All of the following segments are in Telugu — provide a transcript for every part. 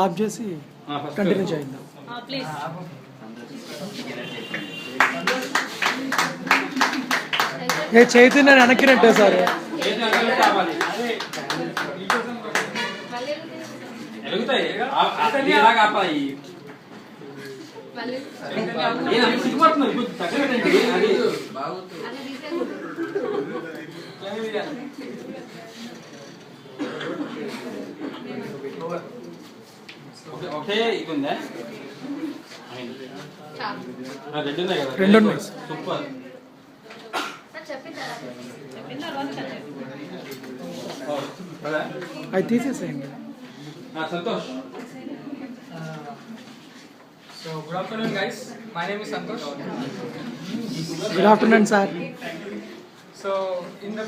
आप जैसी कंटिन्यू చేద్దాం ప్లీజ్ ఏ చైతన్య వెనక్కినట్టే సార్ ఎలుగుతాయి ఇలాగ ఆపాయి నేను సిగ్గుపడుతున్నాను ఇప్పుడు తగ్గదండి అది ఒకటే ఇది ఉందా రెండు ఉన్నాయి కదా రెండు ఉన్నాయి సూపర్ అది తీసేసేయండి Santosh So good afternoon guys, my name is Santosh. Good afternoon sir So in the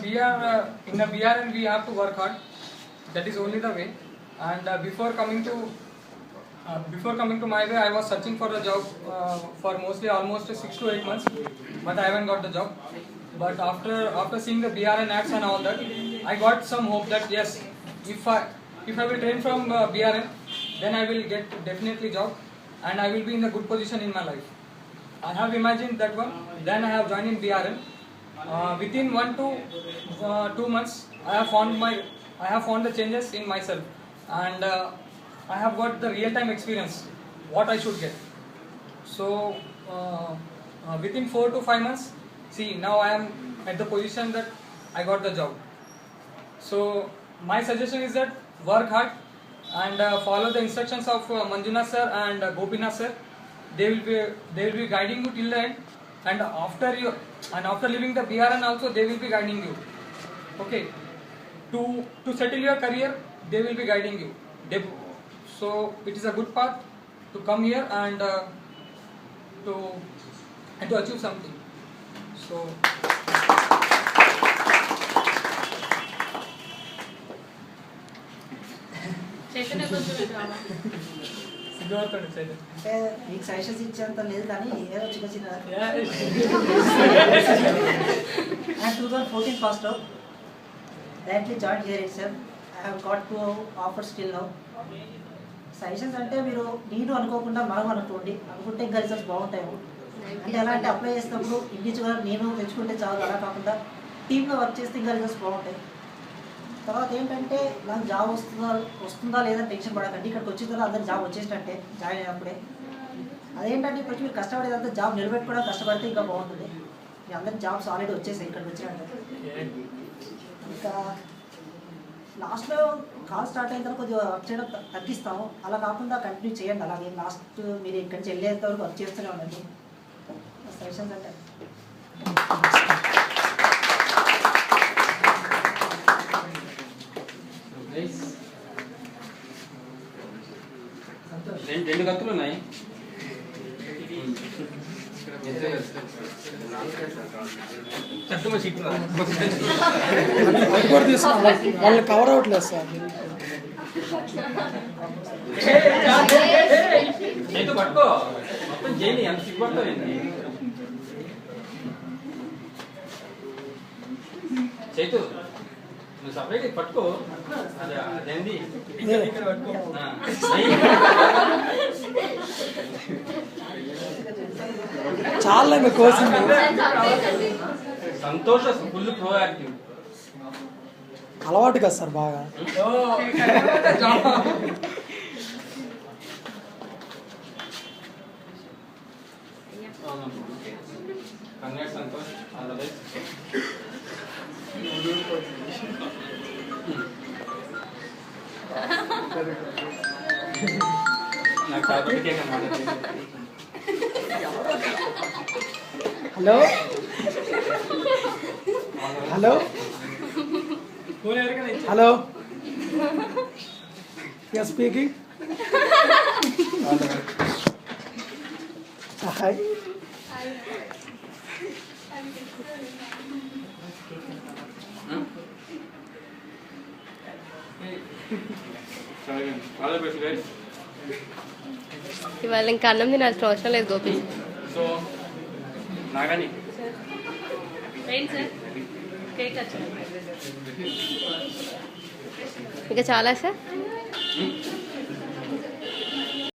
BRN we have to work hard, that is only the way. And before coming to my way, I was searching for a job for mostly almost 6 to 8 months, but I haven't got the job. But after seeing the BRN ads and all that, I got some hope that yes, if I will train from BRN, then I will get definitely job and I will be in a good position in my life. I have imagined that one, then I have joined in BRN. Within 1 to 2 months, I have found the changes in myself, and I have got the real-time experience what I should get. So within 4 to 5 months, see now I am at the position that I got the job. So my suggestion is that work hard and follow the instructions of Manjunath sir and Gopinath sir. They will be guiding you till the end, and after leaving the BRN also they will be guiding you. Okay, to settle your career they will be guiding you. So it is a good path to come here and to achieve something. So Chaitanya కొంచెం సిద్ధార్థుడు సైడ్ అంటే మీకు సజెషన్స్ ఇచ్చేంత లేదు కానీ ఏదో చిన్న చిన్న and 2014 passed out, directly joined here itself. I have got 2 offers till now. Suggestions అంటే మీరు నేను అనుకోకుండా మనం అనుకోండి, అనుకుంటే ఇంకా రిజల్ట్స్ బాగుంటాయి. అంటే ఎలా అంటే అప్లై చేసినప్పుడు ఇండివిజువల్గా నేను తెచ్చుకుంటే చాలు, అలా కాకుండా టీమ్లో వర్క్ చేస్తే ఇంకా రిజల్ట్స్ బాగుంటాయి. తర్వాత ఏంటంటే నాకు జాబ్ వస్తుందా లేదా టెన్షన్ పడకండి. ఇక్కడికి వచ్చిన తర్వాత అందరికి జాబ్ వచ్చేసినట్టే జాయిన్ అయినప్పుడే. అదేంటంటే ఇప్పుడు మీరు కష్టపడేదంతా జాబ్ నిలబెట్టుకోవడం కష్టపడితే ఇంకా బాగుంటుంది. మీ అందరికి జాబ్స్ ఆల్రెడీ వచ్చేసాయి ఇక్కడికి వచ్చినట్టు. ఇంకా లాస్ట్లో కాల్ స్టార్ట్ అయిన తర్వాత కొద్దిగా వర్క్ చేయడం తగ్గిస్తాము, అలా కాకుండా కంటిన్యూ చేయండి. అలాగే లాస్ట్ మీరు ఇక్కడి నుంచి వెళ్ళేంత వరకు వర్క్ చేస్తూనే ఉండండి. సజెషన్స్ అంటే రెండు కత్తులు ఉన్నాయి. అది కూడా తీసుకున్నాం, వాళ్ళు కవర్ అవ్వట్లేదు సార్. చేతు పట్టుకో, మొత్తం చేయని ఎంత సిగ్గుపడతావేంటి చేతు, నువ్వు సపరేట్ పట్టుకో. అదేంది చాలా కోసింది. సంతోష్ ఫుల్ ప్రోయాక్టివ్, అలవాటు కదా సార్ బాగా. Congrats Santosh, all the best. నాకు కాబట్టి కేక్ అన్నమాట. Hello hello hello yes speaking. Hi. All the best guys. ఇవాళ ఇంకా అన్నం తినాల్సిన అవసరం లేదు గోపి. సో నాగని ఏంటి సార్ కేక్ వచ్చింది ఇంకా చాలా సార్.